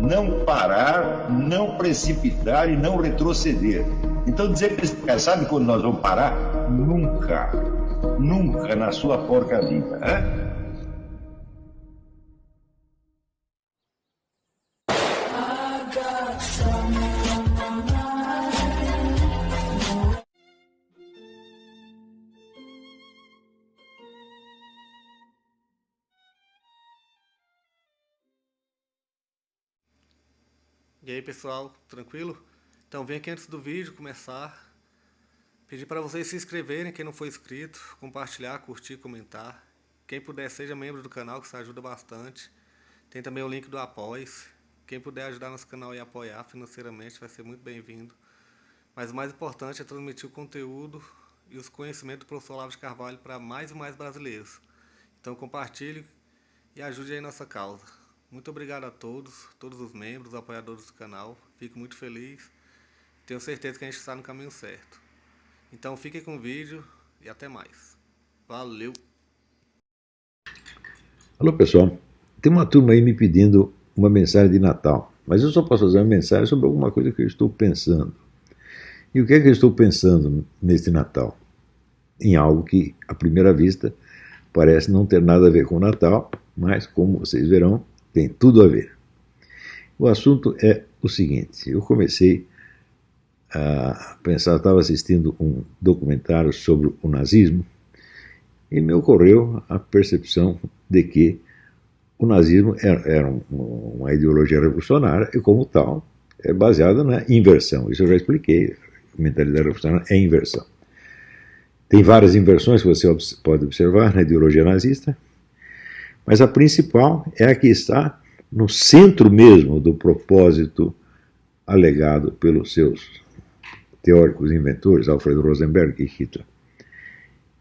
não parar, não precipitar e não retroceder. Então dizer para esse cara, sabe quando nós vamos parar? Nunca. Nunca na sua porca vida. Né? E aí pessoal, tranquilo? Então vem aqui antes do vídeo começar, pedir para vocês se inscreverem, quem não for inscrito, compartilhar, curtir, comentar. Quem puder seja membro do canal, que isso ajuda bastante. Tem também o link do Apoia-se. Quem puder ajudar nosso canal e apoiar financeiramente vai ser muito bem-vindo. Mas o mais importante é transmitir o conteúdo e os conhecimentos do professor Olavo de Carvalho para mais e mais brasileiros. Então compartilhe e ajude aí nossa causa. Muito obrigado a todos os membros, apoiadores do canal. Fico muito feliz. Tenho certeza que a gente está no caminho certo. Então fiquem com o vídeo e até mais. Valeu! Alô pessoal, tem uma turma aí me pedindo uma mensagem de Natal. Mas eu só posso fazer uma mensagem sobre alguma coisa que eu estou pensando. E o que é que eu estou pensando neste Natal? Em algo que, à primeira vista, parece não ter nada a ver com o Natal, mas, como vocês verão, tem tudo a ver. O assunto é o seguinte, eu comecei a pensar, estava assistindo um documentário sobre o nazismo e me ocorreu a percepção de que o nazismo era uma ideologia revolucionária e, como tal, é baseada na inversão. Isso eu já expliquei, a mentalidade revolucionária é inversão. Tem várias inversões que você pode observar na ideologia nazista, mas a principal é a que está no centro mesmo do propósito alegado pelos seus teóricos inventores, Alfred Rosenberg e Hitler.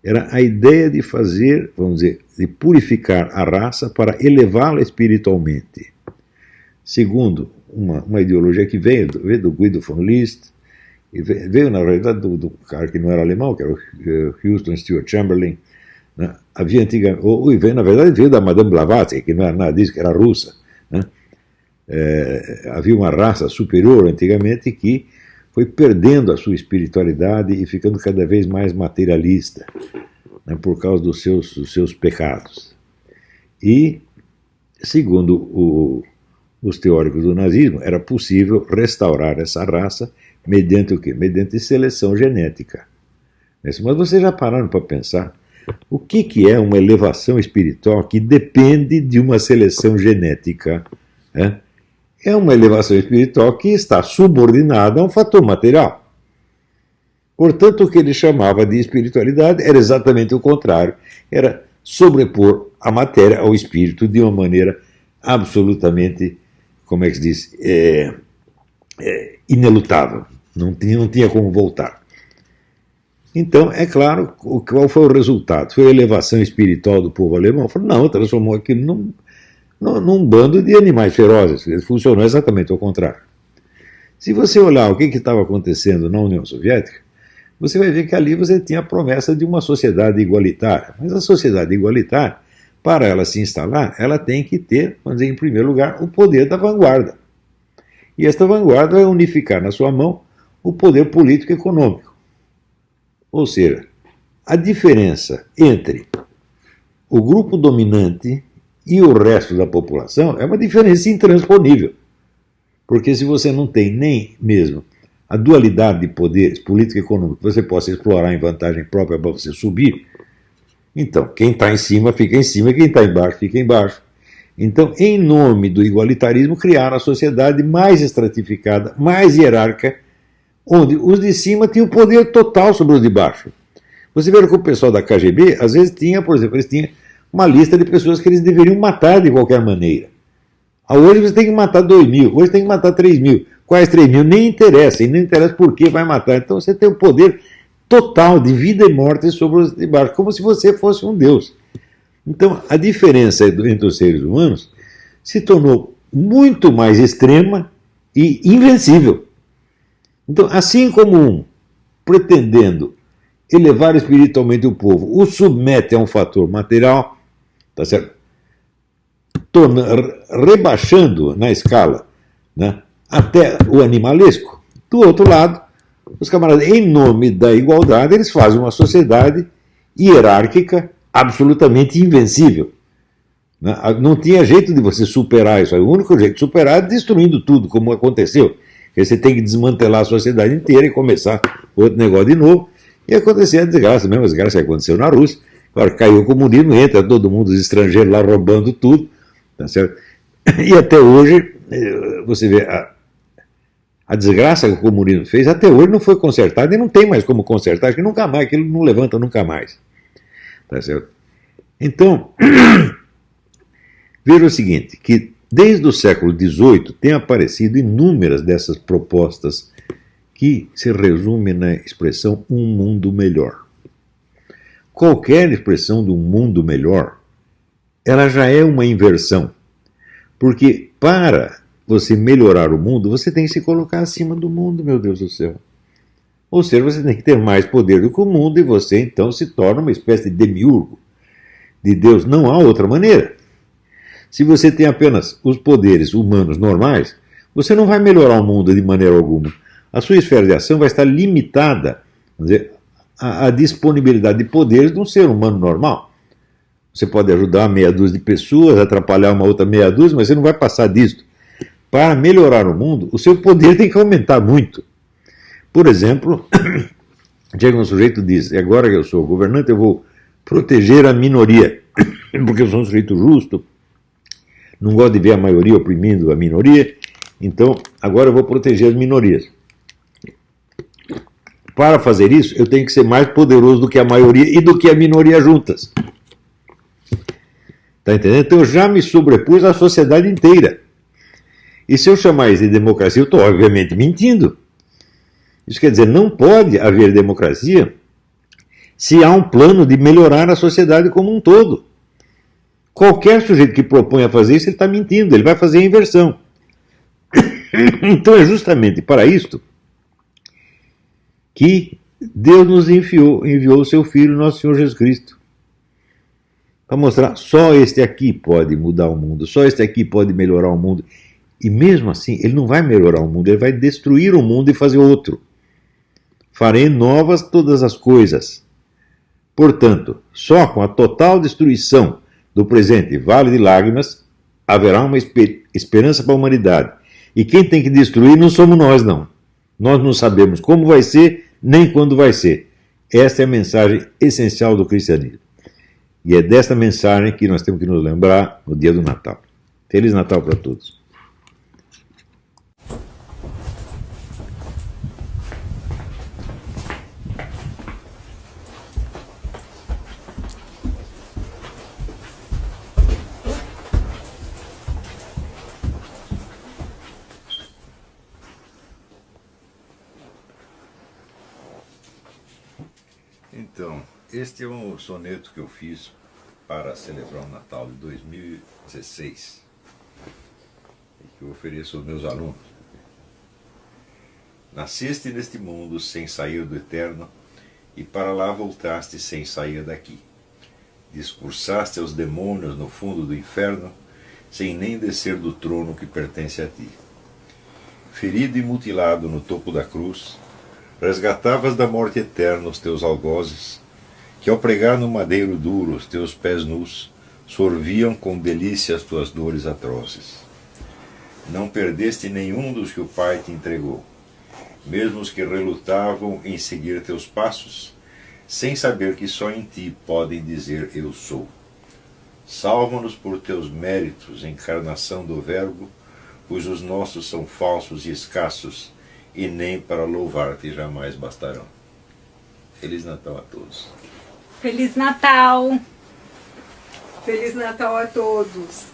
Era a ideia de fazer, vamos dizer, de purificar a raça para elevá-la espiritualmente. Segundo uma ideologia que veio do Guido von List, e veio na realidade do cara que não era alemão, que era o Houston Stewart Chamberlain. Né? Havia antigamente, na verdade veio da Madame Blavatsky, que não era nada disso, que era russa. Né? Havia uma raça superior antigamente que foi perdendo a sua espiritualidade e ficando cada vez mais materialista, né, por causa dos seus pecados. E, segundo os teóricos do nazismo, era possível restaurar essa raça mediante o quê? Mediante seleção genética. Mas vocês já pararam para pensar o que é uma elevação espiritual que depende de uma seleção genética? Né? É uma elevação espiritual que está subordinada a um fator material. Portanto, o que ele chamava de espiritualidade era exatamente o contrário. Era sobrepor a matéria ao espírito de uma maneira absolutamente, como é que se diz, inelutável. Não tinha como voltar. Então, é claro, qual foi o resultado? Foi a elevação espiritual do povo alemão? Falou, não, transformou aquilo num bando de animais ferozes. Funcionou exatamente ao contrário. Se você olhar o que estava acontecendo na União Soviética, você vai ver que ali você tinha a promessa de uma sociedade igualitária. Mas a sociedade igualitária, para ela se instalar, ela tem que ter, vamos dizer, em primeiro lugar, o poder da vanguarda. E esta vanguarda vai unificar na sua mão o poder político e econômico. Ou seja, a diferença entre o grupo dominante e o resto da população é uma diferença intransponível. Porque se você não tem nem mesmo a dualidade de poderes, político e econômico, que você possa explorar em vantagem própria para você subir, então quem está em cima fica em cima, quem está embaixo fica embaixo. Então, em nome do igualitarismo, criaram a sociedade mais estratificada, mais hierárquica, onde os de cima tinham poder total sobre os de baixo. Você vê que o pessoal da KGB, às vezes tinha, por exemplo, eles tinham uma lista de pessoas que eles deveriam matar de qualquer maneira. Hoje você tem que matar 2.000, hoje tem que matar 3.000. Quais 3.000? Nem interessa, e não interessa por que vai matar. Então você tem o poder total de vida e morte sobre os de baixo, como se você fosse um deus. Então a diferença entre os seres humanos se tornou muito mais extrema e invencível. Então, assim como um, pretendendo elevar espiritualmente o povo, o submete a um fator material, tá certo? Rebaixando na escala né, até o animalesco. Do outro lado, os camaradas, em nome da igualdade, eles fazem uma sociedade hierárquica absolutamente invencível. Não tinha jeito de você superar isso. O único jeito de superar é destruindo tudo, como aconteceu. Porque você tem que desmantelar a sociedade inteira e começar outro negócio de novo. E aconteceu a desgraça, a mesma desgraça que aconteceu na Rússia. Agora caiu o comunismo, entra todo mundo, os estrangeiros lá roubando tudo. Tá certo? E até hoje, você vê, a desgraça que o comunismo fez, até hoje não foi consertada e não tem mais como consertar, acho que nunca mais, aquilo não levanta nunca mais. Tá certo? Então, veja o seguinte, que desde o século XVIII tem aparecido inúmeras dessas propostas que se resumem na expressão um mundo melhor. Qualquer expressão de um mundo melhor, ela já é uma inversão, porque para você melhorar o mundo, você tem que se colocar acima do mundo, meu Deus do céu. Ou seja, você tem que ter mais poder do que o mundo e você então se torna uma espécie de demiurgo de Deus. Não há outra maneira. Se você tem apenas os poderes humanos normais, você não vai melhorar o mundo de maneira alguma. A sua esfera de ação vai estar limitada, quer dizer, à disponibilidade de poderes de um ser humano normal. Você pode ajudar meia dúzia de pessoas, atrapalhar uma outra meia dúzia, mas você não vai passar disso. Para melhorar o mundo, o seu poder tem que aumentar muito. Por exemplo, chega um sujeito e diz, agora que eu sou governante, eu vou proteger a minoria, porque eu sou um sujeito justo, não gosto de ver a maioria oprimindo a minoria, então agora eu vou proteger as minorias. Para fazer isso, eu tenho que ser mais poderoso do que a maioria e do que a minoria juntas. Está entendendo? Então eu já me sobrepus à sociedade inteira. E se eu chamar isso de democracia, eu estou obviamente mentindo. Isso quer dizer, não pode haver democracia se há um plano de melhorar a sociedade como um todo. Qualquer sujeito que propõe a fazer isso, ele está mentindo, ele vai fazer a inversão. Então é justamente para isto que Deus nos enviou o seu Filho, nosso Senhor Jesus Cristo. Para mostrar, só este aqui pode mudar o mundo, só este aqui pode melhorar o mundo. E mesmo assim, ele não vai melhorar o mundo, ele vai destruir o mundo e fazer outro. Farei novas todas as coisas. Portanto, só com a total destruição do presente vale de lágrimas haverá uma esperança para a humanidade. E quem tem que destruir não somos nós, não. Nós não sabemos como vai ser, nem quando vai ser. Esta é a mensagem essencial do cristianismo. E é desta mensagem que nós temos que nos lembrar no dia do Natal. Feliz Natal para todos. Então, este é um soneto que eu fiz para celebrar o Natal de 2016 e que eu ofereço aos meus alunos. Nasceste neste mundo sem sair do eterno e para lá voltaste sem sair daqui. Discursaste aos demônios no fundo do inferno sem nem descer do trono que pertence a ti. Ferido e mutilado no topo da cruz, resgatavas da morte eterna os teus algozes, que ao pregar no madeiro duro os teus pés nus, sorviam com delícia as tuas dores atrozes. Não perdeste nenhum dos que o Pai te entregou, mesmo os que relutavam em seguir teus passos, sem saber que só em ti podem dizer eu sou. Salva-nos por teus méritos, encarnação do Verbo, pois os nossos são falsos e escassos, e nem para louvar-te jamais bastarão. Feliz Natal a todos. Feliz Natal! Feliz Natal a todos!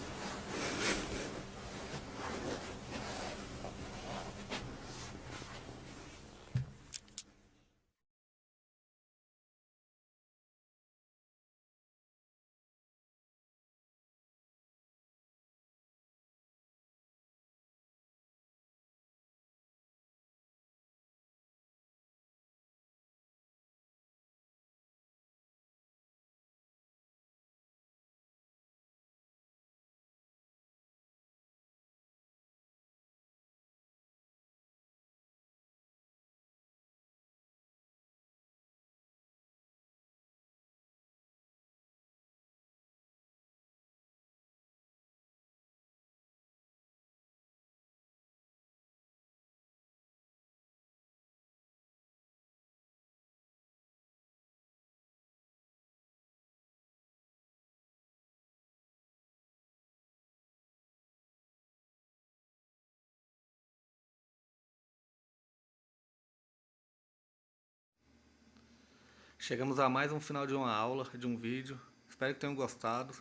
Chegamos a mais um final de uma aula, de um vídeo. Espero que tenham gostado.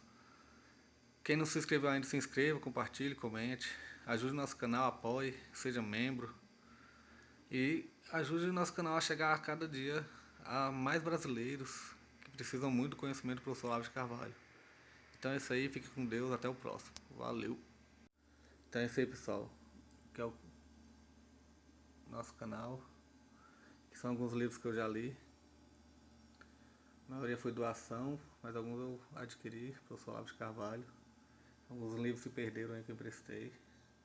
Quem não se inscreveu ainda, se inscreva, compartilhe, comente. Ajude o nosso canal, apoie, seja membro. E ajude o nosso canal a chegar a cada dia a mais brasileiros que precisam muito do conhecimento do professor Olavo de Carvalho. Então é isso aí, fique com Deus, até o próximo. Valeu! Então é isso aí, pessoal. Que é o nosso canal. Que são alguns livros que eu já li. A maioria foi doação, mas alguns eu adquiri, professor Olavo de Carvalho. Alguns livros se perderam aí que eu emprestei.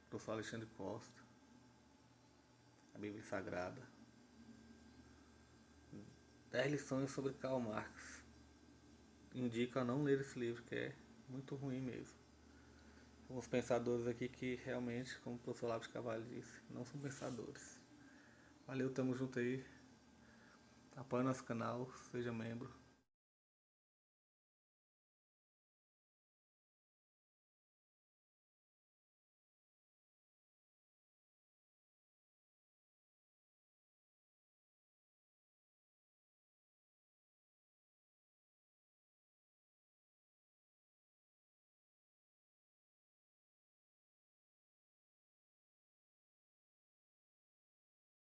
Professor Alexandre Costa. A Bíblia Sagrada. 10 lições sobre Karl Marx. Indico a não ler esse livro, que é muito ruim mesmo. Alguns pensadores aqui que realmente, como o professor Olavo de Carvalho disse, não são pensadores. Valeu, tamo junto aí. Apoie nosso canal, seja membro.